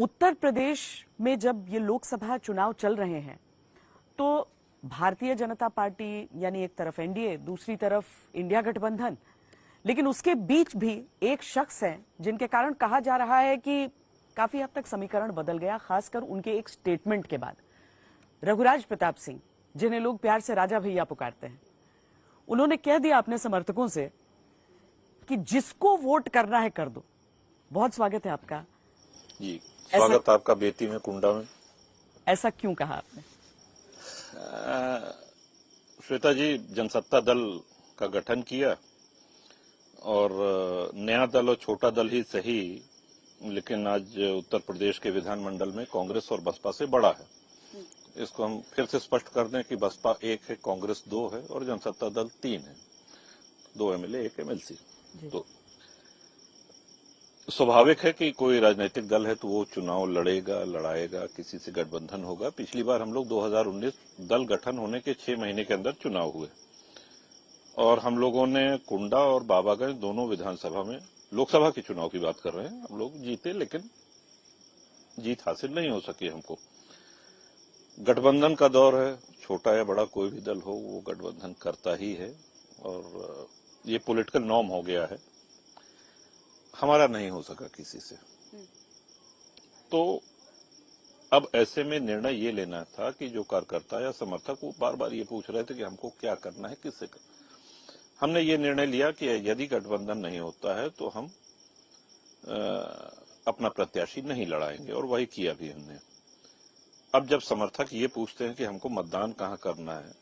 उत्तर प्रदेश में जब ये लोकसभा चुनाव चल रहे हैं तो भारतीय जनता पार्टी यानी एक तरफ एनडीए, दूसरी तरफ इंडिया गठबंधन, लेकिन उसके बीच भी एक शख्स है जिनके कारण कहा जा रहा है कि काफी हद तक समीकरण बदल गया, खासकर उनके एक स्टेटमेंट के बाद। रघुराज प्रताप सिंह, जिन्हें लोग प्यार से राजा भैया पुकारते हैं, उन्होंने कह दिया अपने समर्थकों से कि जिसको वोट करना है कर दो। बहुत स्वागत है आपका जी। स्वागत आपका बेती में, कुंडा में। ऐसा क्यों कहा आपने? श्वेता जी, जनसत्ता दल का गठन किया और नया दल और छोटा दल ही सही, लेकिन आज उत्तर प्रदेश के विधानमंडल में कांग्रेस और बसपा से बड़ा है। इसको हम फिर से स्पष्ट कर दें कि बसपा 1 है, कांग्रेस 2 है और जनसत्ता दल 3 है। 2 एमएलए 1 एमएलसी। तो स्वाभाविक है कि कोई राजनीतिक दल है तो वो चुनाव लड़ेगा, लड़ाएगा, किसी से गठबंधन होगा। पिछली बार हम लोग 2019 दल गठन होने के 6 महीने के अंदर चुनाव हुए और हम लोगों ने कुंडा और बाबागंज दोनों विधानसभा में, लोकसभा के चुनाव की बात कर रहे हैं, हम लोग जीते, लेकिन जीत हासिल नहीं हो सकी हमको। गठबंधन का दौर है, छोटा या बड़ा कोई भी दल हो वो गठबंधन करता ही है और ये पॉलिटिकल नॉर्म हो गया है। हमारा नहीं हो सका किसी से, तो अब ऐसे में निर्णय ये लेना था कि जो कार्यकर्ता या समर्थक वो बार बार ये पूछ रहे थे कि हमको क्या करना है, किससे करना। हमने ये निर्णय लिया कि यदि गठबंधन नहीं होता है तो हम अपना प्रत्याशी नहीं लड़ाएंगे और वही किया भी हमने। अब जब समर्थक ये पूछते हैं कि हमको मतदान कहाँ करना है,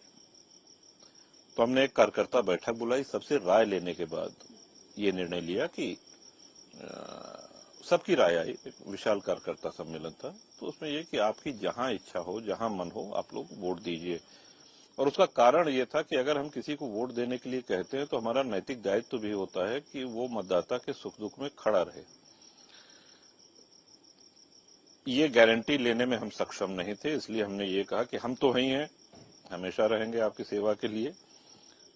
तो हमने एक कार्यकर्ता बैठक बुलाई। सबसे राय लेने के बाद ये निर्णय लिया कि सबकी राय आई, एक विशाल कार्यकर्ता सम्मेलन था, तो उसमें यह कि आपकी जहां इच्छा हो, जहां मन हो, आप लोग वोट दीजिए। और उसका कारण यह था कि अगर हम किसी को वोट देने के लिए कहते हैं तो हमारा नैतिक दायित्व भी होता है कि वो मतदाता के सुख दुख में खड़ा रहे। ये गारंटी लेने में हम सक्षम नहीं थे, इसलिए हमने ये कहा कि हम तो ही हैं, हमेशा रहेंगे आपकी सेवा के लिए,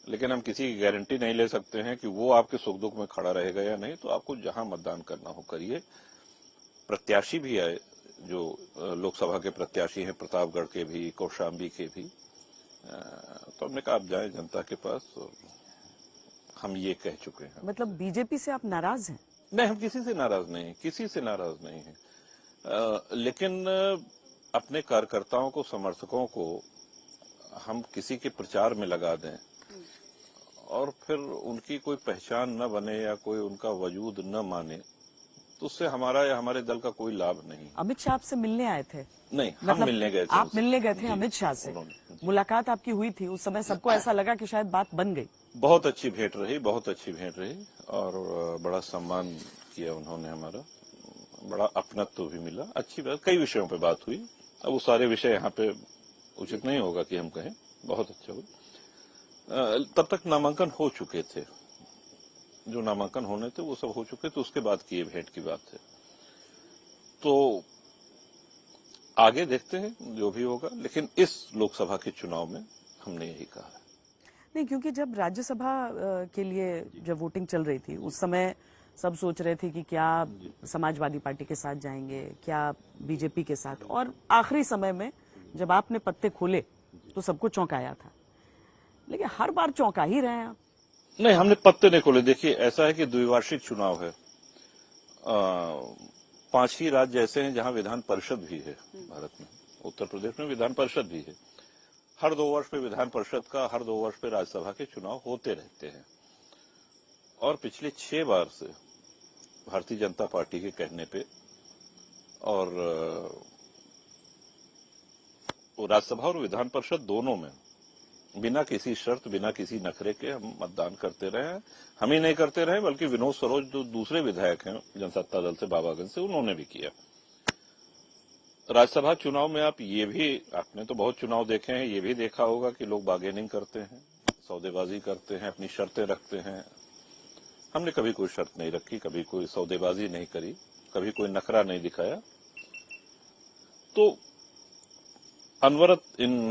लेकिन हम किसी की गारंटी नहीं ले सकते हैं कि वो आपके सुख दुख में खड़ा रहेगा या नहीं। तो आपको जहां मतदान करना हो करिए। प्रत्याशी भी आए, जो लोकसभा के प्रत्याशी हैं, प्रतापगढ़ के भी, कौशाम्बी के भी, तो हमने कहा आप जाएं जनता के पास, और हम ये कह चुके हैं। मतलब बीजेपी से आप नाराज हैं? नहीं, हम किसी से नाराज नहीं, किसी से नाराज नहीं है, लेकिन अपने कार्यकर्ताओं को, समर्थकों को हम किसी के प्रचार में लगा दें और फिर उनकी कोई पहचान न बने या कोई उनका वजूद न माने, तो उससे हमारा या हमारे दल का कोई लाभ नहीं। अमित शाह आपसे मिलने आए थे? नहीं, मतलब हम मिलने गए थे। आप मिलने गए थे अमित शाह से? मुलाकात आपकी हुई थी, उस समय सबको ऐसा लगा कि शायद बात बन गई। बहुत अच्छी भेंट रही, बहुत अच्छी भेंट रही और बड़ा सम्मान किया उन्होंने हमारा, बड़ा अपनत्व भी मिला, अच्छी बात, कई विषयों पे बात हुई। अब वो सारे विषय यहाँ पे उचित नहीं होगा कि हम कहें, बहुत अच्छा हुआ। तब तक नामांकन हो चुके थे, जो नामांकन होने थे वो सब हो चुके थे, उसके बाद की ये भेंट की बात है। तो आगे देखते हैं जो भी होगा, लेकिन इस लोकसभा के चुनाव में हमने यही कहा है। नहीं, क्योंकि जब राज्यसभा के लिए जब वोटिंग चल रही थी उस समय सब सोच रहे थे कि क्या समाजवादी पार्टी के साथ जाएंगे, क्या बीजेपी के साथ, और आखिरी समय में जब आपने पत्ते खोले तो सबको चौंकाया था, लेकिन हर बार चौंका ही रहे हैं आप। नहीं, हमने पत्ते नहीं खोले। देखिए, ऐसा है कि द्विवार्षिक चुनाव है, 5 ही राज्य ऐसे हैं जहां विधान परिषद भी है भारत में। उत्तर प्रदेश में विधान परिषद भी है। हर 2 वर्ष पे विधान परिषद का, हर 2 वर्ष पे राज्यसभा के चुनाव होते रहते हैं और पिछले 6 बार से भारतीय जनता पार्टी के कहने पे और राज्यसभा और विधान परिषद दोनों में बिना किसी शर्त, बिना किसी नखरे के हम मतदान करते रहे हैं। हम ही नहीं करते रहे, बल्कि विनोद सरोज जो दूसरे विधायक हैं जनसत्ता दल से, बाबागंज से, उन्होंने भी किया। राज्यसभा चुनाव में आप ये भी, आपने तो बहुत चुनाव देखे हैं, ये भी देखा होगा कि लोग बार्गेनिंग करते हैं, सौदेबाजी करते हैं, अपनी शर्तें रखते हैं। हमने कभी कोई शर्त नहीं रखी, कभी कोई सौदेबाजी नहीं करी, कभी कोई नखरा नहीं दिखाया। तो अनवरत इन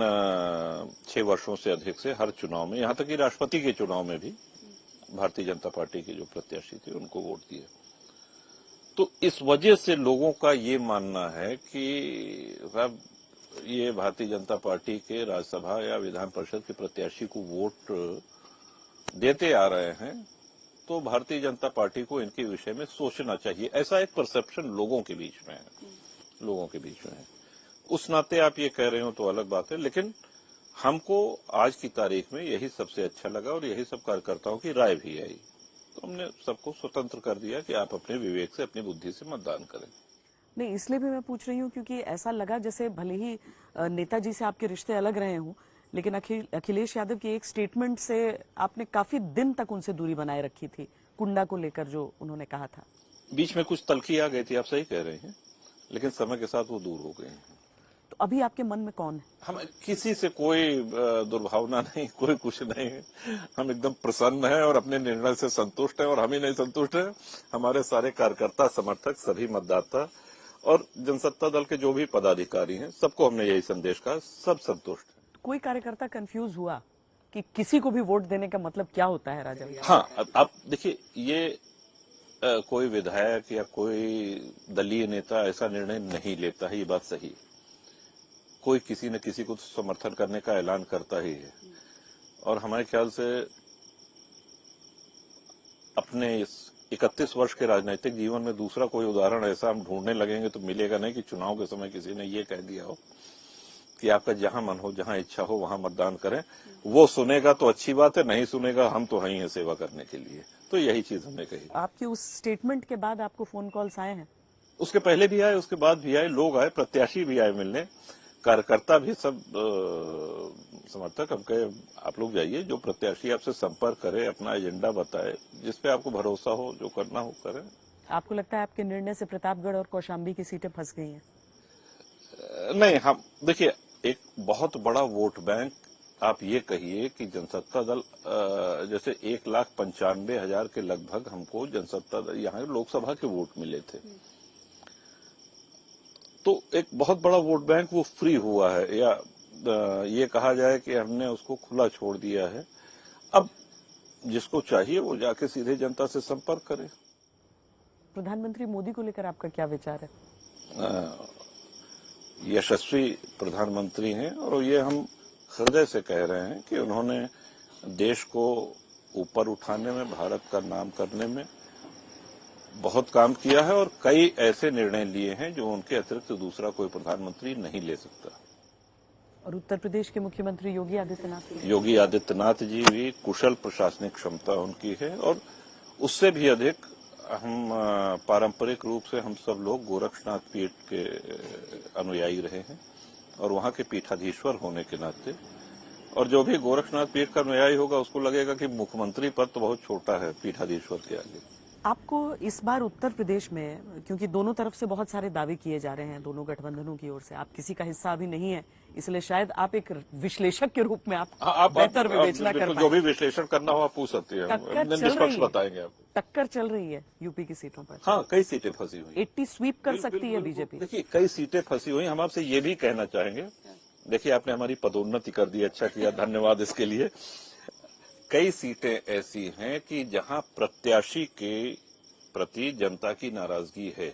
6 वर्षों से अधिक से हर चुनाव में, यहां तक कि राष्ट्रपति के चुनाव में भी भारतीय जनता पार्टी के जो प्रत्याशी थे उनको वोट दिए। तो इस वजह से लोगों का ये मानना है कि साहब ये भारतीय जनता पार्टी के राज्यसभा या विधान परिषद के प्रत्याशी को वोट देते आ रहे हैं, तो भारतीय जनता पार्टी को इनके विषय में सोचना चाहिए। ऐसा एक परसेप्शन लोगों के बीच में है। उस नाते आप ये कह रहे हो तो अलग बात है, लेकिन हमको आज की तारीख में यही सबसे अच्छा लगा और यही सब कार्यकर्ताओं की राय भी आई, तो हमने सबको स्वतंत्र कर दिया कि आप अपने विवेक से, अपनी बुद्धि से मतदान करें। नहीं, इसलिए भी मैं पूछ रही हूँ क्योंकि ऐसा लगा जैसे भले ही नेताजी से आपके रिश्ते अलग रहे हों, लेकिन अखिलेश यादव की एक स्टेटमेंट से आपने काफी दिन तक उनसे दूरी बनाए रखी थी, कुंडा को लेकर जो उन्होंने कहा था। बीच में कुछ तलखी आ गई थी, आप सही कह रहे हैं, लेकिन समय के साथ वो दूर हो गए हैं। तो अभी आपके मन में कौन है? हम किसी से कोई दुर्भावना नहीं, कोई कुछ नहीं है। हम एकदम प्रसन्न हैं और अपने निर्णय से संतुष्ट हैं, और हम ही नहीं संतुष्ट हैं, हमारे सारे कार्यकर्ता, समर्थक, सभी मतदाता और जनसत्ता दल के जो भी पदाधिकारी हैं, सबको हमने यही संदेश कहा, सब संतुष्ट हैं। कोई कार्यकर्ता कंफ्यूज हुआ कि किसी को भी वोट देने का मतलब क्या होता है, राजा? हाँ, अब देखिए, ये कोई विधायक या कोई दलीय नेता ऐसा निर्णय नहीं लेता है, ये बात सही है। कोई किसी न किसी को समर्थन करने का ऐलान करता ही है, और हमारे ख्याल से अपने इस 31 वर्ष के राजनीतिक जीवन में दूसरा कोई उदाहरण ऐसा हम ढूंढने लगेंगे तो मिलेगा नहीं कि चुनाव के समय किसी ने ये कह दिया हो कि आपका जहां मन हो, जहां इच्छा हो, वहां मतदान करें। वो सुनेगा तो अच्छी बात है, नहीं सुनेगा हम तो हैं सेवा करने के लिए। तो यही चीज हमने कही। आपकी उस स्टेटमेंट के बाद आपको फोन कॉल्स आए हैं? उसके पहले भी आए, उसके बाद भी आए, लोग आए, प्रत्याशी भी आए मिलने, कार्यकर्ता भी, सब समर्थक। हम कहे आप लोग जाइए, जो प्रत्याशी आपसे संपर्क करे, अपना एजेंडा बताए, जिसपे आपको भरोसा हो, जो करना हो करें। आपको लगता है आपके निर्णय से प्रतापगढ़ और कौशाम्बी की सीटें फंस गई हैं? नहीं, हम देखिए, एक बहुत बड़ा वोट बैंक, आप ये कहिए कि जनसत्ता दल जैसे 1,95,000 के लगभग हमको जनसत्ता दल यहाँ लोकसभा के वोट मिले थे, तो एक बहुत बड़ा वोट बैंक वो फ्री हुआ है, या ये कहा जाए कि हमने उसको खुला छोड़ दिया है। अब जिसको चाहिए वो जाके सीधे जनता से संपर्क करे। प्रधानमंत्री मोदी को लेकर आपका क्या विचार है? यशस्वी प्रधानमंत्री हैं, और ये हम हृदय से कह रहे हैं कि उन्होंने देश को ऊपर उठाने में, भारत का नाम करने में बहुत काम किया है, और कई ऐसे निर्णय लिए हैं जो उनके अतिरिक्त दूसरा कोई प्रधानमंत्री नहीं ले सकता। और उत्तर प्रदेश के मुख्यमंत्री योगी आदित्यनाथ जी भी कुशल प्रशासनिक क्षमता उनकी है, और उससे भी अधिक हम पारंपरिक रूप से हम सब लोग गोरक्षनाथ पीठ के अनुयायी रहे हैं, और वहां के पीठाधीश्वर होने के नाते, और जो भी गोरक्षनाथ पीठ का अनुयायी होगा उसको लगेगा कि मुख्यमंत्री पद तो बहुत छोटा है पीठाधीश्वर के आगे। आपको इस बार उत्तर प्रदेश में, क्योंकि दोनों तरफ से बहुत सारे दावे किए जा रहे हैं, दोनों गठबंधनों की ओर से, आप किसी का हिस्सा अभी नहीं है, इसलिए शायद आप एक विश्लेषक के रूप में आप बेहतर विवेचना कर पाएं। जो भी विश्लेषण करना हो आप पूछ सकते हैं, निष्पक्ष बताएंगे आप। टक्कर चल रही है यूपी की सीटों पर। हाँ, कई सीटें फंसी हुई, 80 स्वीप कर सकती है बीजेपी। देखिए, कई सीटें फंसी हुई। हम आपसे ये भी कहना चाहेंगे, देखिए आपने हमारी पदोन्नति कर दी, अच्छा किया, धन्यवाद इसके लिए। कई सीटें ऐसी हैं कि जहां प्रत्याशी के प्रति जनता की नाराजगी है,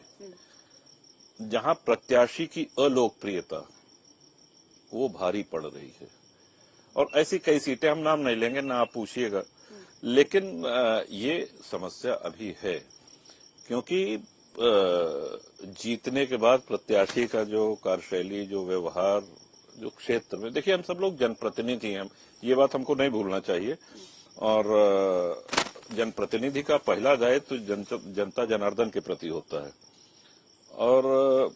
जहां प्रत्याशी की अलोकप्रियता वो भारी पड़ रही है, और ऐसी कई सीटें, हम नाम नहीं लेंगे, ना आप पूछिएगा, लेकिन ये समस्या अभी है, क्योंकि जीतने के बाद प्रत्याशी का जो कार्यशैली, जो व्यवहार, जो क्षेत्र में, देखिए हम सब लोग जनप्रतिनिधि हैं, ये बात हमको नहीं भूलना चाहिए, और जनप्रतिनिधि का पहला दायित्व जनता जनार्दन के प्रति होता है, और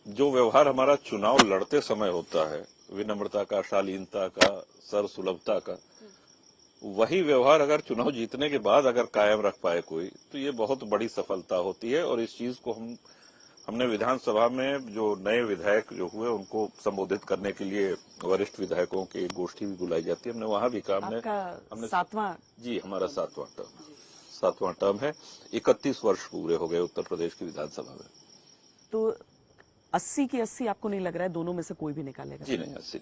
जो व्यवहार हमारा चुनाव लड़ते समय होता है, विनम्रता का, शालीनता का, सर्वसुलभता का, वही व्यवहार अगर चुनाव जीतने के बाद अगर कायम रख पाए कोई, तो ये बहुत बड़ी सफलता होती है। और इस चीज को हमने विधानसभा में जो नए विधायक जो हुए उनको संबोधित करने के लिए वरिष्ठ विधायकों की एक गोष्ठी भी बुलाई जाती है, हमने वहां भी काम हमने 7वां, जी हमारा 7वां टर्म है। 31 वर्ष पूरे हो गए उत्तर प्रदेश की विधानसभा में। तो 80 की 80 आपको नहीं लग रहा है दोनों में से कोई भी निकालेगा? जी नहीं, 80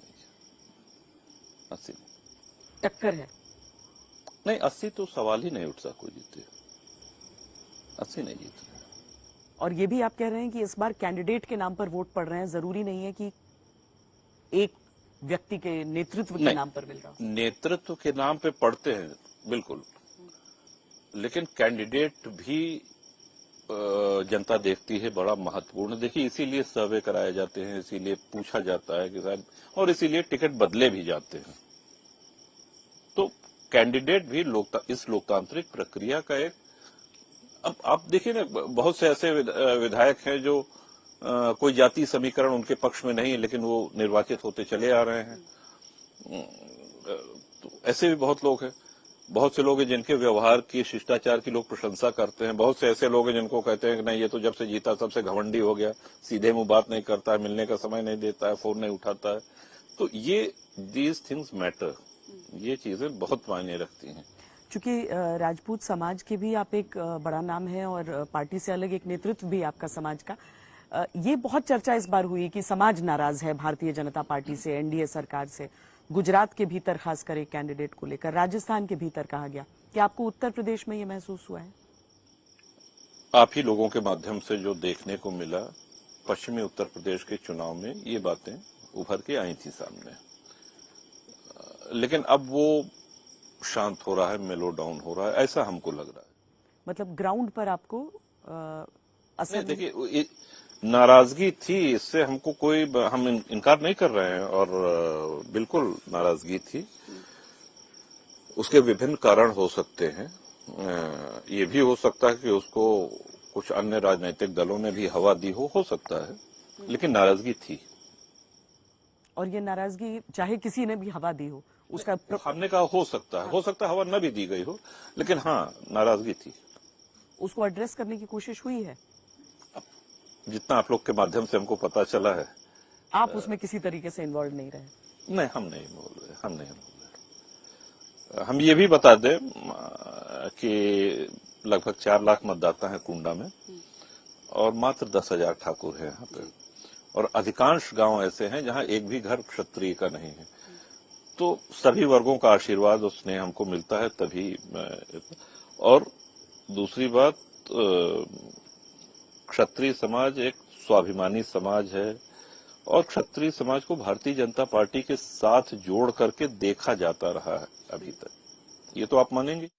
नहीं, टक्कर है। नहीं, 80 तो सवाल ही नहीं उठता कोई जीते, 80 नहीं जीत रहे। और ये भी आप कह रहे हैं कि इस बार कैंडिडेट के नाम पर वोट पड़ रहे हैं, जरूरी नहीं है कि एक व्यक्ति के नेतृत्व के नाम पर मिल रहा हो। नेतृत्व के नाम पे पढ़ते हैं बिल्कुल, लेकिन कैंडिडेट भी जनता देखती है बड़ा महत्वपूर्ण। देखिए, इसीलिए सर्वे कराए जाते हैं, इसीलिए पूछा जाता है कि साहब, और इसीलिए टिकट बदले भी जाते हैं। तो कैंडिडेट भी इस लोकतांत्रिक प्रक्रिया का एक, अब आप देखिए ना, बहुत से ऐसे विधायक हैं जो कोई जाति समीकरण उनके पक्ष में नहीं है, लेकिन वो निर्वाचित होते चले आ रहे हैं। तो ऐसे भी बहुत लोग हैं, बहुत से लोग हैं जिनके व्यवहार की, शिष्टाचार की लोग प्रशंसा करते हैं। बहुत से ऐसे लोग हैं जिनको कहते हैं कि नहीं, ये तो जब से जीता तब से घमंडी हो गया, सीधे मुंह बात नहीं करता है, मिलने का समय नहीं देता है, फोन नहीं उठाता है। तो ये दीज थिंग्स मैटर, ये चीजें बहुत मायने रखती हैं। चूंकि राजपूत समाज के भी आप एक बड़ा नाम है और पार्टी से अलग एक नेतृत्व भी आपका समाज का, ये बहुत चर्चा इस बार हुई कि समाज नाराज है भारतीय जनता पार्टी से, एनडीए सरकार से। गुजरात के भीतर खासकर एक कैंडिडेट को लेकर, राजस्थान के भीतर कहा गया कि आपको उत्तर प्रदेश में ये महसूस हुआ है? आप ही लोगों के माध्यम से जो देखने को मिला, पश्चिमी उत्तर प्रदेश के चुनाव में ये बातें उभर के आई थी सामने, लेकिन अब वो शांत हो रहा है, मेलो डाउन हो रहा है, ऐसा हमको लग रहा है। मतलब ग्राउंड पर आपको असर? देखिए, नाराजगी थी, इससे हमको कोई, हम इनकार नहीं कर रहे हैं, और बिल्कुल नाराजगी थी। उसके विभिन्न कारण हो सकते हैं। ये भी हो सकता है कि उसको कुछ अन्य राजनीतिक दलों ने भी हवा दी हो सकता है, लेकिन नाराजगी थी। और ये नाराजगी चाहे किसी ने भी हवा दी हो, उसका हमने कहा हो सकता है हवा न भी दी गई हो, लेकिन हाँ, नाराजगी थी। उसको एड्रेस करने की कोशिश हुई है? जितना आप लोग के माध्यम से हमको पता चला है। आप उसमें किसी तरीके से इन्वॉल्व नहीं रहे? नहीं, हम नहीं बोल रहे। हम ये भी बता दें कि लगभग 4 लाख मतदाता हैं कुंडा में, और मात्र 10,000 ठाकुर हैं यहाँ पे, और अधिकांश गांव ऐसे हैं जहां एक भी घर क्षत्रिय का नहीं है। तो सभी वर्गों का आशीर्वाद और स्नेह हमको मिलता है तभी। और दूसरी बात, क्षत्रिय समाज एक स्वाभिमानी समाज है, और क्षत्रिय समाज को भारतीय जनता पार्टी के साथ जोड़ करके देखा जाता रहा है अभी तक। ये तो आप मानेंगे।